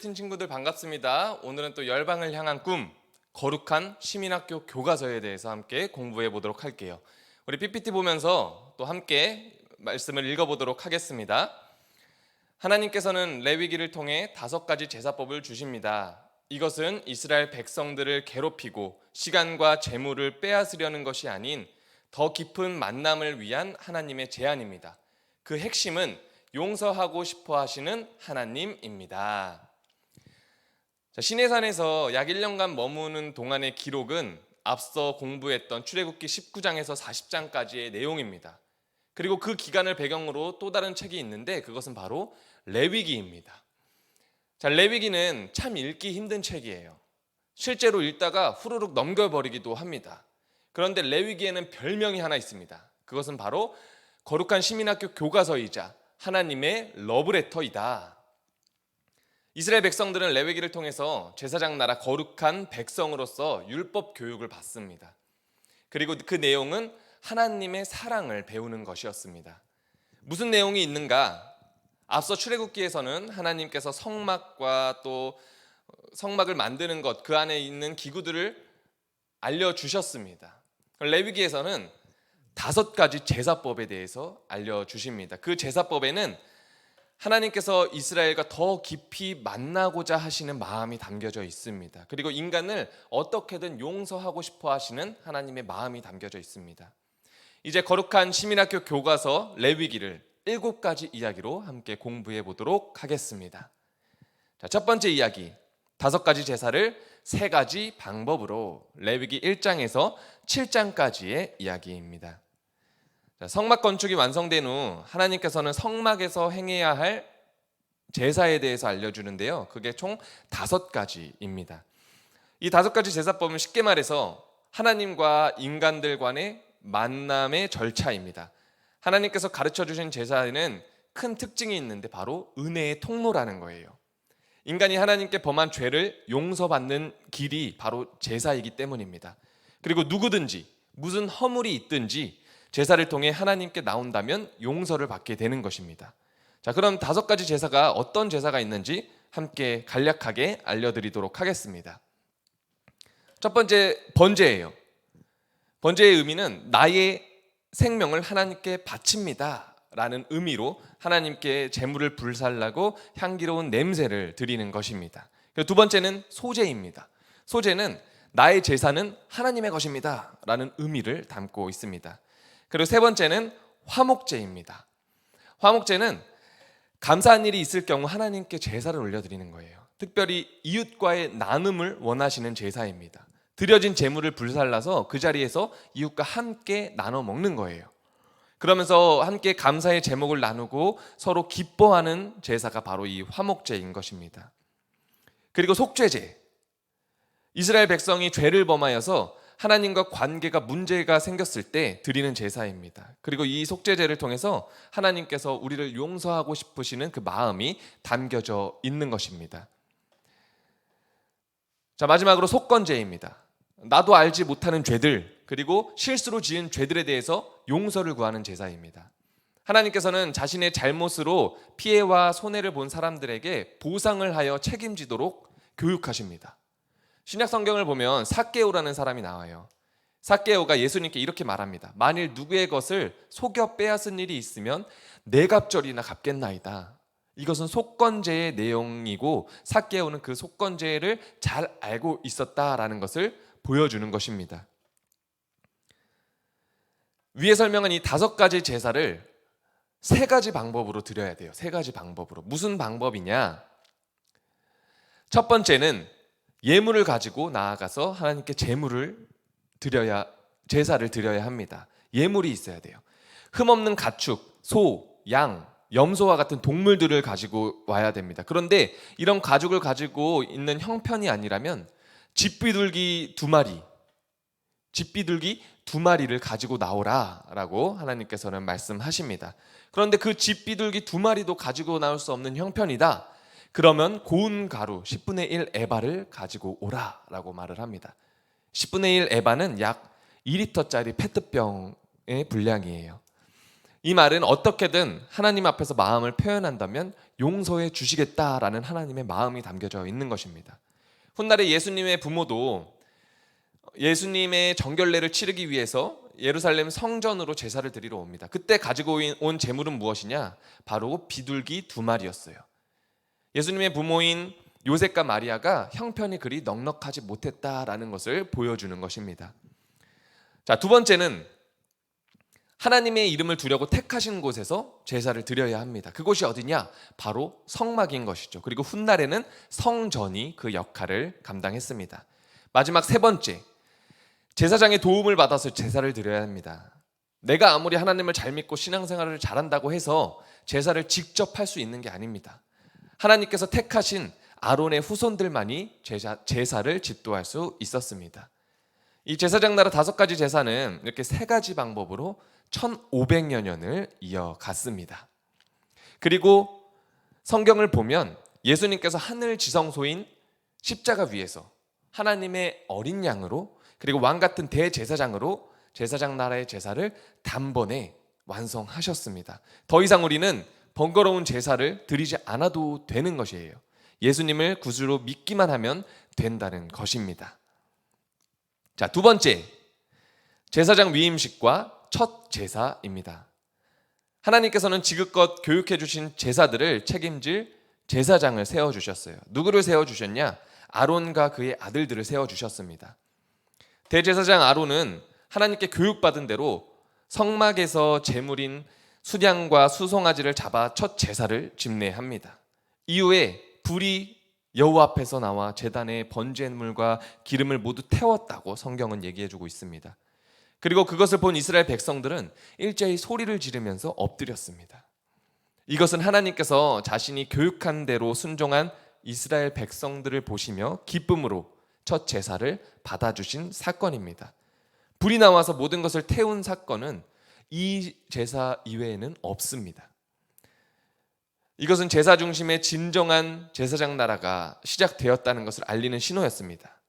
필리핀 친구들 반갑습니다. 오늘은 또 열방을 향한 꿈, 거룩한 시민학교 교과서에 대해서 함께 공부해 보도록 할게요. 우리 PPT 보면서 또 함께 말씀을 읽어보도록 하겠습니다. 하나님께서는 레위기를 통해 5가지 제사법을 주십니다. 이것은 이스라엘 백성들을 괴롭히고 시간과 재물을 빼앗으려는 것이 아닌 더 깊은 만남을 위한 하나님의 제안입니다. 그 핵심은 용서하고 싶어 하시는 하나님입니다. 시내산에서 약 1년간 머무는 동안의 기록은 앞서 공부했던 출애굽기 19장에서 40장까지의 내용입니다. 그리고 그 기간을 배경으로 또 다른 책이 있는데 그것은 바로 레위기입니다. 레위기는 참 읽기 힘든 책이에요. 실제로 읽다가 후루룩 넘겨버리기도 합니다. 그런데 레위기에는 별명이 하나 있습니다. 그것은 바로 거룩한 시민학교 교과서이자 하나님의 러브레터이다. 이스라엘 백성들은 레위기를 통해서 제사장 나라 거룩한 백성으로서 율법 교육을 받습니다. 그리고 그 내용은 하나님의 사랑을 배우는 것이었습니다. 무슨 내용이 있는가? 앞서 출애굽기에서는 하나님께서 성막과 또 성막을 만드는 것, 그 안에 있는 기구들을 알려주셨습니다. 레위기에서는 5가지 제사법에 대해서 알려주십니다. 그 제사법에는 하나님께서 이스라엘과 더 깊이 만나고자 하시는 마음이 담겨져 있습니다. 그리고 인간을 어떻게든 용서하고 싶어 하시는 하나님의 마음이 담겨져 있습니다. 이제 거룩한 시민학교 교과서 레위기를 7가지 이야기로 함께 공부해 보도록 하겠습니다. 첫 번째 이야기, 5가지 제사를 3가지 방법으로, 레위기 1장에서 7장까지의 이야기입니다. 성막 건축이 완성된 후 하나님께서는 성막에서 행해야 할 제사에 대해서 알려주는데요. 그게 총 5가지입니다. 이 5가지 제사법은 쉽게 말해서 하나님과 인간들 간의 만남의 절차입니다. 하나님께서 가르쳐 주신 제사에는 큰 특징이 있는데 바로 은혜의 통로라는 거예요. 인간이 하나님께 범한 죄를 용서받는 길이 바로 제사이기 때문입니다. 그리고 누구든지 무슨 허물이 있든지 제사를 통해 하나님께 나온다면 용서를 받게 되는 것입니다. 그럼 5가지 제사가 어떤 제사가 있는지 함께 간략하게 알려드리도록 하겠습니다. 첫 번째, 번제예요. 번제의 의미는 나의 생명을 하나님께 바칩니다 라는 의미로 하나님께 제물을 불살라고 향기로운 냄새를 드리는 것입니다. 두 번째는 소제입니다. 소제는 나의 제사는 하나님의 것입니다 라는 의미를 담고 있습니다. 그리고 3번째는 화목제입니다. 화목제는 감사한 일이 있을 경우 하나님께 제사를 올려드리는 거예요. 특별히 이웃과의 나눔을 원하시는 제사입니다. 드려진 제물을 불살라서 그 자리에서 이웃과 함께 나눠 먹는 거예요. 그러면서 함께 감사의 제목을 나누고 서로 기뻐하는 제사가 바로 이 화목제인 것입니다. 그리고 속죄제, 이스라엘 백성이 죄를 범하여서 하나님과 관계가 문제가 생겼을 때 드리는 제사입니다. 그리고 이 속죄제를 통해서 하나님께서 우리를 용서하고 싶으시는 그 마음이 담겨져 있는 것입니다. 마지막으로 속건제입니다. 나도 알지 못하는 죄들, 그리고 실수로 지은 죄들에 대해서 용서를 구하는 제사입니다. 하나님께서는 자신의 잘못으로 피해와 손해를 본 사람들에게 보상을 하여 책임지도록 교육하십니다. 신약 성경을 보면 삭개오라는 사람이 나와요. 삭개오가 예수님께 이렇게 말합니다. 만일 누구의 것을 속여 빼앗은 일이 있으면 네 갑절이나 갚겠나이다. 이것은 속건제의 내용이고 삭개오는 그 속건제를 잘 알고 있었다라는 것을 보여주는 것입니다. 위에 설명한 이 5가지 제사를 3가지 방법으로 드려야 돼요. 3가지 방법으로. 무슨 방법이냐? 첫 번째는 예물을 가지고 나아가서 하나님께 제사를 드려야 합니다. 예물이 있어야 돼요. 흠없는 가축, 소, 양, 염소와 같은 동물들을 가지고 와야 됩니다. 그런데 이런 가죽을 가지고 있는 형편이 아니라면 집비둘기 2마리를 가지고 나오라라고 하나님께서는 말씀하십니다. 그런데 그 집비둘기 2마리도 가지고 나올 수 없는 형편이다. 그러면 고운 가루 10분의 1 에바를 가지고 오라라고 말을 합니다. 10분의 1 에바는 약 2리터짜리 페트병의 분량이에요. 이 말은 어떻게든 하나님 앞에서 마음을 표현한다면 용서해 주시겠다라는 하나님의 마음이 담겨져 있는 것입니다. 훗날에 예수님의 부모도 예수님의 정결례를 치르기 위해서 예루살렘 성전으로 제사를 드리러 옵니다. 그때 가지고 온 제물은 무엇이냐? 바로 비둘기 2마리였어요. 예수님의 부모인 요셉과 마리아가 형편이 그리 넉넉하지 못했다라는 것을 보여주는 것입니다. 자, 두 번째는 하나님의 이름을 두려고 택하신 곳에서 제사를 드려야 합니다. 그곳이 어디냐? 바로 성막인 것이죠. 그리고 훗날에는 성전이 그 역할을 감당했습니다. 마지막 세 번째, 제사장의 도움을 받아서 제사를 드려야 합니다. 내가 아무리 하나님을 잘 믿고 신앙생활을 잘한다고 해서 제사를 직접 할 수 있는 게 아닙니다. 하나님께서 택하신 아론의 후손들만이 제사를 집도할 수 있었습니다. 이 제사장 나라 5가지 제사는 이렇게 3가지 방법으로 1500여 년을 이어갔습니다. 그리고 성경을 보면 예수님께서 하늘 지성소인 십자가 위에서 하나님의 어린 양으로 그리고 왕 같은 대제사장으로 제사장 나라의 제사를 단번에 완성하셨습니다. 더 이상 우리는 번거로운 제사를 드리지 않아도 되는 것이에요. 예수님을 구주로 믿기만 하면 된다는 것입니다. 자, 두 번째, 제사장 위임식과 첫 제사입니다. 하나님께서는 지금껏 교육해 주신 제사들을 책임질 제사장을 세워주셨어요. 누구를 세워주셨냐? 아론과 그의 아들들을 세워주셨습니다. 대제사장 아론은 하나님께 교육받은 대로 성막에서 제물인 수량과 수송아지를 잡아 첫 제사를 집례합니다. 이후에 불이 여호와 앞에서 나와 제단에 번제물과 기름을 모두 태웠다고 성경은 얘기해주고 있습니다. 그리고 그것을 본 이스라엘 백성들은 일제히 소리를 지르면서 엎드렸습니다. 이것은 하나님께서 자신이 교육한 대로 순종한 이스라엘 백성들을 보시며 기쁨으로 첫 제사를 받아주신 사건입니다. 불이 나와서 모든 것을 태운 사건은 이 제사 이외에는 없습니다. 이것은 제사 중심의 진정한 제사장 나라가 시작되었다는 것을 알리는 신호였습니다.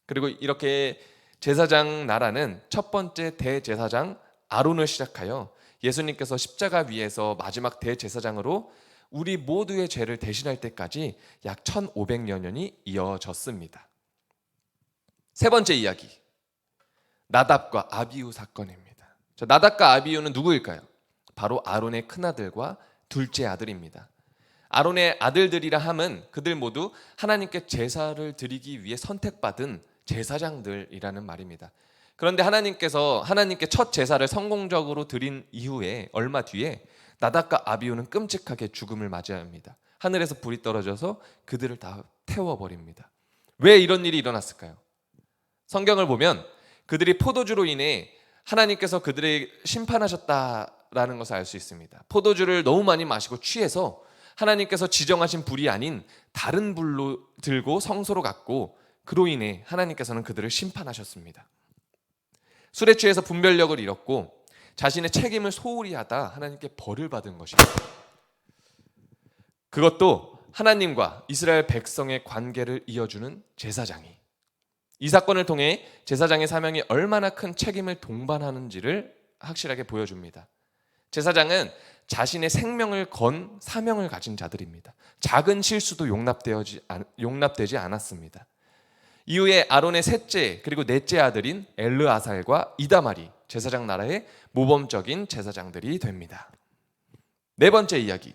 그리고 이렇게 제사장 나라는 첫 번째 대제사장 아론을 시작하여 예수님께서 십자가 위에서 마지막 대제사장으로 우리 모두의 죄를 대신할 때까지 약 1500여 년이 이어졌습니다. 세 번째 이야기, 나답과 아비후 사건입니다. 나답과 아비후는 누구일까요? 바로 아론의 큰아들과 둘째 아들입니다. 아론의 아들들이라 함은 그들 모두 하나님께 제사를 드리기 위해 선택받은 제사장들이라는 말입니다. 그런데 하나님께 첫 제사를 성공적으로 드린 이후에 얼마 뒤에 나답과 아비후는 끔찍하게 죽음을 맞이합니다. 하늘에서 불이 떨어져서 그들을 다 태워버립니다. 왜 이런 일이 일어났을까요? 성경을 보면 그들이 포도주로 인해 하나님께서 그들을 심판하셨다라는 것을 알 수 있습니다. 포도주를 너무 많이 마시고 취해서 하나님께서 지정하신 불이 아닌 다른 불로 들고 성소로 갔고 그로 인해 하나님께서는 그들을 심판하셨습니다. 술에 취해서 분별력을 잃었고 자신의 책임을 소홀히 하다 하나님께 벌을 받은 것입니다. 그것도 하나님과 이스라엘 백성의 관계를 이어주는 제사장이. 이 사건을 통해 제사장의 사명이 얼마나 큰 책임을 동반하는지를 확실하게 보여줍니다. 제사장은 자신의 생명을 건 사명을 가진 자들입니다. 작은 실수도 용납되지 않았습니다. 이후에 아론의 셋째 그리고 넷째 아들인 엘르아살과 이다말이 제사장 나라의 모범적인 제사장들이 됩니다. 네 번째 이야기,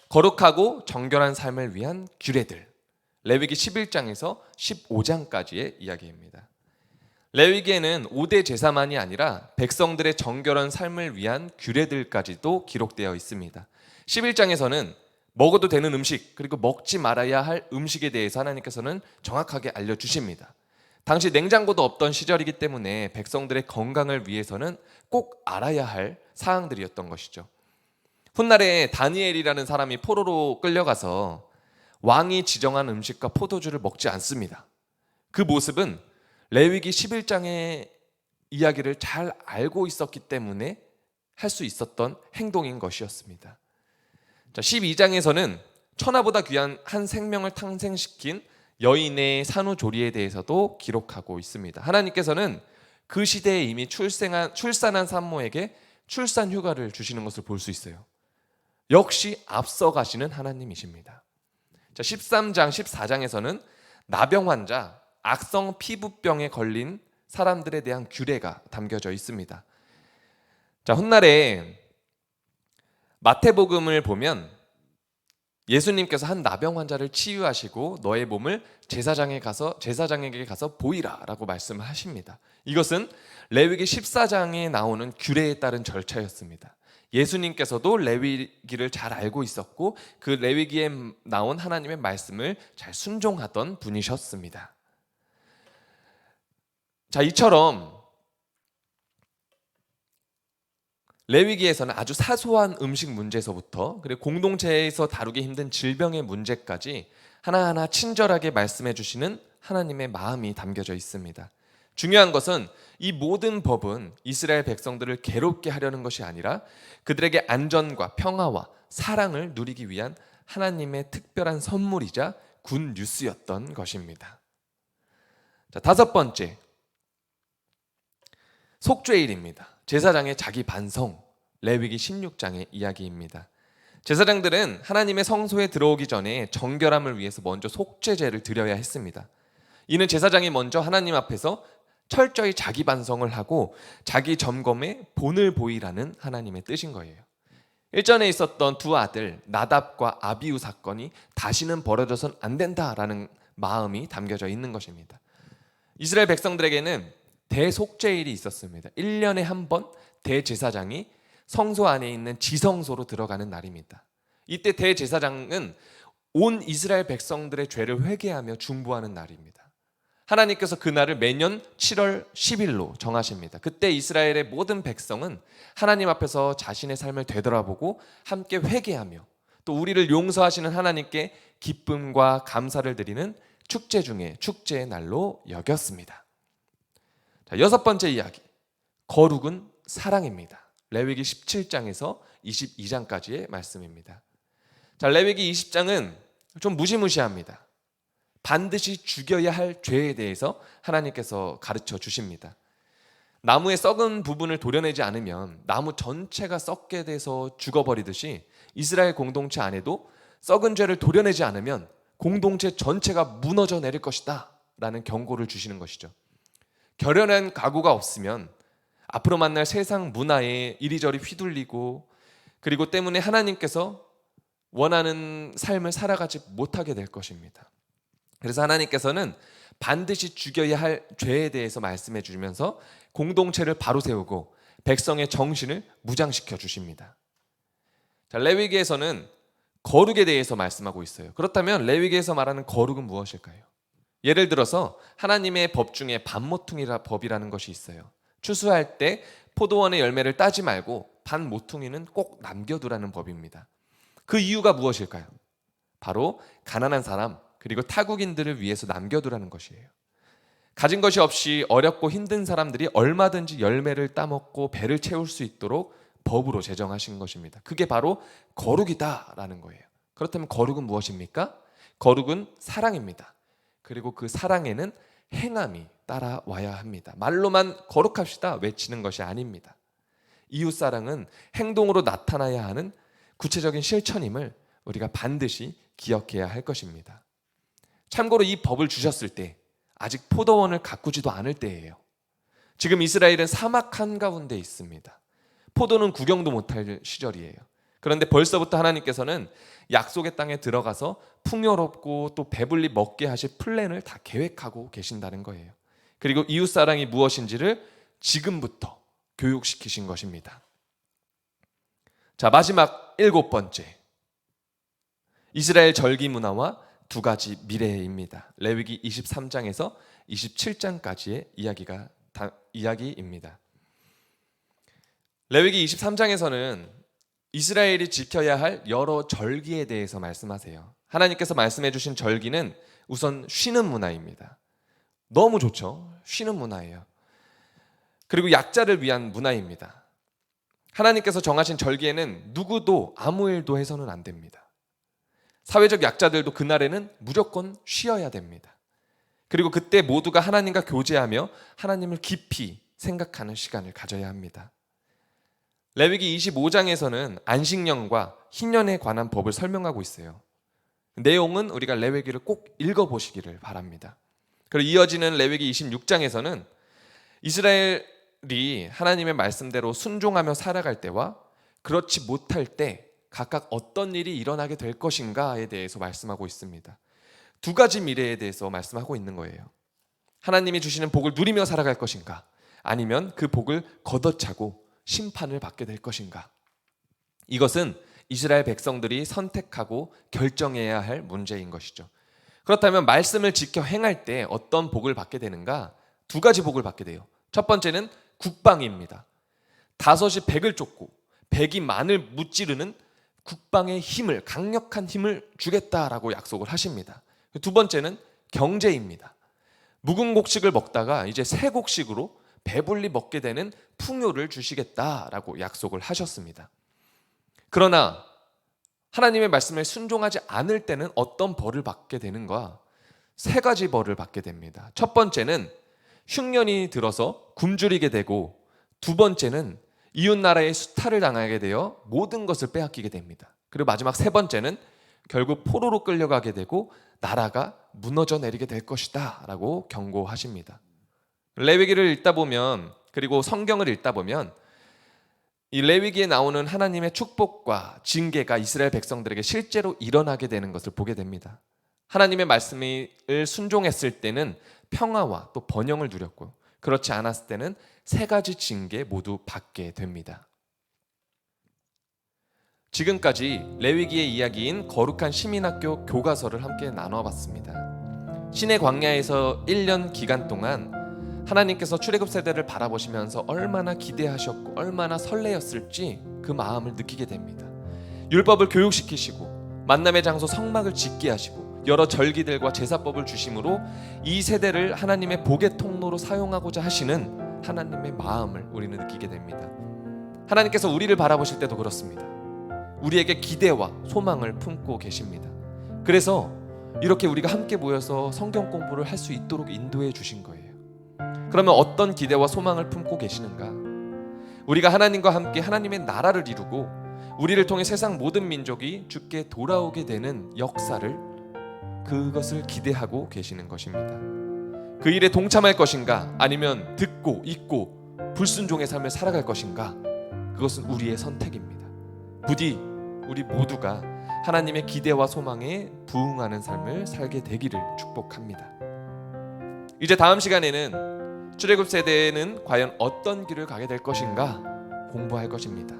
거룩하고 정결한 삶을 위한 규례들. 레위기 11장에서 15장까지의 이야기입니다. 레위기에는 5대 제사만이 아니라 백성들의 정결한 삶을 위한 규례들까지도 기록되어 있습니다. 11장에서는 먹어도 되는 음식 그리고 먹지 말아야 할 음식에 대해서 하나님께서는 정확하게 알려주십니다. 당시 냉장고도 없던 시절이기 때문에 백성들의 건강을 위해서는 꼭 알아야 할 사항들이었던 것이죠. 훗날에 다니엘이라는 사람이 포로로 끌려가서 왕이 지정한 음식과 포도주를 먹지 않습니다. 그 모습은 레위기 11장의 이야기를 잘 알고 있었기 때문에 할 수 있었던 행동인 것이었습니다. 12장에서는 천하보다 귀한 한 생명을 탄생시킨 여인의 산후조리에 대해서도 기록하고 있습니다. 하나님께서는 그 시대에 이미 출산한 산모에게 출산 휴가를 주시는 것을 볼 수 있어요. 역시 앞서가시는 하나님이십니다. 자, 13장, 14장에서는 나병 환자, 악성 피부병에 걸린 사람들에 대한 규례가 담겨져 있습니다. 자, 훗날에 마태복음을 보면 예수님께서 한 나병 환자를 치유하시고 너의 몸을 제사장에게 가서 보이라라고 말씀을 하십니다. 이것은 레위기 14장에 나오는 규례에 따른 절차였습니다. 예수님께서도 레위기를 잘 알고 있었고 그 레위기에 나온 하나님의 말씀을 잘 순종하던 분이셨습니다. 자, 이처럼 레위기에서는 아주 사소한 음식 문제에서부터 그리고 공동체에서 다루기 힘든 질병의 문제까지 하나하나 친절하게 말씀해 주시는 하나님의 마음이 담겨져 있습니다. 중요한 것은 이 모든 법은 이스라엘 백성들을 괴롭게 하려는 것이 아니라 그들에게 안전과 평화와 사랑을 누리기 위한 하나님의 특별한 선물이자 굿 뉴스였던 것입니다. 자, 다섯 번째, 속죄일입니다. 제사장의 자기 반성, 레위기 16장의 이야기입니다. 제사장들은 하나님의 성소에 들어오기 전에 정결함을 위해서 먼저 속죄제를 드려야 했습니다. 이는 제사장이 먼저 하나님 앞에서 철저히 자기 반성을 하고 자기 점검에 본을 보이라는 하나님의 뜻인 거예요. 일전에 있었던 두 아들 나답과 아비우 사건이 다시는 벌어져선 안 된다라는 마음이 담겨져 있는 것입니다. 이스라엘 백성들에게는 대속죄일이 있었습니다. 1년에 한 번 대제사장이 성소 안에 있는 지성소로 들어가는 날입니다. 이때 대제사장은 온 이스라엘 백성들의 죄를 회개하며 중보하는 날입니다. 하나님께서 그 날을 매년 7월 10일로 정하십니다. 그때 이스라엘의 모든 백성은 하나님 앞에서 자신의 삶을 되돌아보고 함께 회개하며 또 우리를 용서하시는 하나님께 기쁨과 감사를 드리는 축제 중에 축제의 날로 여겼습니다. 자, 여섯 번째 이야기, 거룩은 사랑입니다. 레위기 17장에서 22장까지의 말씀입니다. 자, 레위기 20장은 좀 무시무시합니다. 반드시 죽여야 할 죄에 대해서 하나님께서 가르쳐 주십니다. 나무의 썩은 부분을 도려내지 않으면 나무 전체가 썩게 돼서 죽어버리듯이 이스라엘 공동체 안에도 썩은 죄를 도려내지 않으면 공동체 전체가 무너져 내릴 것이다 라는 경고를 주시는 것이죠. 결연한 각오가 없으면 앞으로 만날 세상 문화에 이리저리 휘둘리고 그리고 때문에 하나님께서 원하는 삶을 살아가지 못하게 될 것입니다. 그래서 하나님께서는 반드시 죽여야 할 죄에 대해서 말씀해 주면서 공동체를 바로 세우고 백성의 정신을 무장시켜 주십니다. 자, 레위기에서는 거룩에 대해서 말씀하고 있어요. 그렇다면 레위기에서 말하는 거룩은 무엇일까요? 예를 들어서 하나님의 법 중에 반모퉁이라 법이라는 것이 있어요. 추수할 때 포도원의 열매를 따지 말고 반 모퉁이는 꼭 남겨두라는 법입니다. 그 이유가 무엇일까요? 바로 가난한 사람 그리고 타국인들을 위해서 남겨두라는 것이에요. 가진 것이 없이 어렵고 힘든 사람들이 얼마든지 열매를 따먹고 배를 채울 수 있도록 법으로 제정하신 것입니다. 그게 바로 거룩이다라는 거예요. 그렇다면 거룩은 무엇입니까? 거룩은 사랑입니다. 그리고 그 사랑에는 행함이 따라와야 합니다. 말로만 거룩합시다 외치는 것이 아닙니다. 이웃사랑은 행동으로 나타나야 하는 구체적인 실천임을 우리가 반드시 기억해야 할 것입니다. 참고로 이 법을 주셨을 때 아직 포도원을 가꾸지도 않을 때예요. 지금 이스라엘은 사막 한가운데 있습니다. 포도는 구경도 못할 시절이에요. 그런데 벌써부터 하나님께서는 약속의 땅에 들어가서 풍요롭고 또 배불리 먹게 하실 플랜을 다 계획하고 계신다는 거예요. 그리고 이웃사랑이 무엇인지를 지금부터 교육시키신 것입니다. 자, 마지막 일곱 번째, 이스라엘 절기 문화와 두 가지 미래입니다. 레위기 23장에서 27장까지의 이야기입니다. 레위기 23장에서는 이스라엘이 지켜야 할 여러 절기에 대해서 말씀하세요. 하나님께서 말씀해 주신 절기는 우선 쉬는 문화입니다. 너무 좋죠. 쉬는 문화예요. 그리고 약자를 위한 문화입니다. 하나님께서 정하신 절기에는 누구도 아무 일도 해서는 안 됩니다. 사회적 약자들도 그날에는 무조건 쉬어야 됩니다. 그리고 그때 모두가 하나님과 교제하며 하나님을 깊이 생각하는 시간을 가져야 합니다. 레위기 25장에서는 안식년과 희년에 관한 법을 설명하고 있어요. 내용은 우리가 레위기를 꼭 읽어보시기를 바랍니다. 그리고 이어지는 레위기 26장에서는 이스라엘이 하나님의 말씀대로 순종하며 살아갈 때와 그렇지 못할 때 각각 어떤 일이 일어나게 될 것인가에 대해서 말씀하고 있습니다. 두 가지 미래에 대해서 말씀하고 있는 거예요. 하나님이 주시는 복을 누리며 살아갈 것인가, 아니면 그 복을 걷어차고 심판을 받게 될 것인가. 이것은 이스라엘 백성들이 선택하고 결정해야 할 문제인 것이죠. 그렇다면 말씀을 지켜 행할 때 어떤 복을 받게 되는가? 두 가지 복을 받게 돼요. 첫 번째는 국방입니다. 5이 100을 쫓고 100이 만을 무찌르는 국방의 힘을, 강력한 힘을 주겠다라고 약속을 하십니다. 두 번째는 경제입니다. 묵은 곡식을 먹다가 이제 새 곡식으로 배불리 먹게 되는 풍요를 주시겠다라고 약속을 하셨습니다. 그러나 하나님의 말씀에 순종하지 않을 때는 어떤 벌을 받게 되는가? 세 가지 벌을 받게 됩니다. 첫 번째는 흉년이 들어서 굶주리게 되고, 두 번째는 이웃 나라의 수탈을 당하게 되어 모든 것을 빼앗기게 됩니다. 그리고 마지막 세 번째는 결국 포로로 끌려가게 되고 나라가 무너져 내리게 될 것이다 라고 경고하십니다. 레위기를 읽다 보면, 그리고 성경을 읽다 보면 이 레위기에 나오는 하나님의 축복과 징계가 이스라엘 백성들에게 실제로 일어나게 되는 것을 보게 됩니다. 하나님의 말씀을 순종했을 때는 평화와 또 번영을 누렸고요, 그렇지 않았을 때는 세 가지 징계 모두 받게 됩니다. 지금까지 레위기의 이야기인 거룩한 시민학교 교과서를 함께 나눠봤습니다. 신의 광야에서 1년 기간 동안 하나님께서 출애굽 세대를 바라보시면서 얼마나 기대하셨고 얼마나 설레었을지 그 마음을 느끼게 됩니다. 율법을 교육시키시고 만남의 장소 성막을 짓게 하시고 여러 절기들과 제사법을 주심으로 이 세대를 하나님의 복의 통로로 사용하고자 하시는 하나님의 마음을 우리는 느끼게 됩니다. 하나님께서 우리를 바라보실 때도 그렇습니다. 우리에게 기대와 소망을 품고 계십니다. 그래서 이렇게 우리가 함께 모여서 성경 공부를 할 수 있도록 인도해 주신 거예요. 그러면 어떤 기대와 소망을 품고 계시는가? 우리가 하나님과 함께 하나님의 나라를 이루고 우리를 통해 세상 모든 민족이 주께 돌아오게 되는 역사를, 그것을 기대하고 계시는 것입니다. 그 일에 동참할 것인가, 아니면 듣고 잊고 불순종의 삶을 살아갈 것인가, 그것은 우리의 선택입니다. 부디 우리 모두가 하나님의 기대와 소망에 부응하는 삶을 살게 되기를 축복합니다. 이제 다음 시간에는 출애굽 세대는 과연 어떤 길을 가게 될 것인가 공부할 것입니다.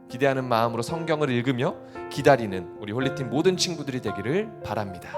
기대하는 마음으로 성경을 읽으며 기다리는 우리 홀리팀 모든 친구들이 되기를 바랍니다.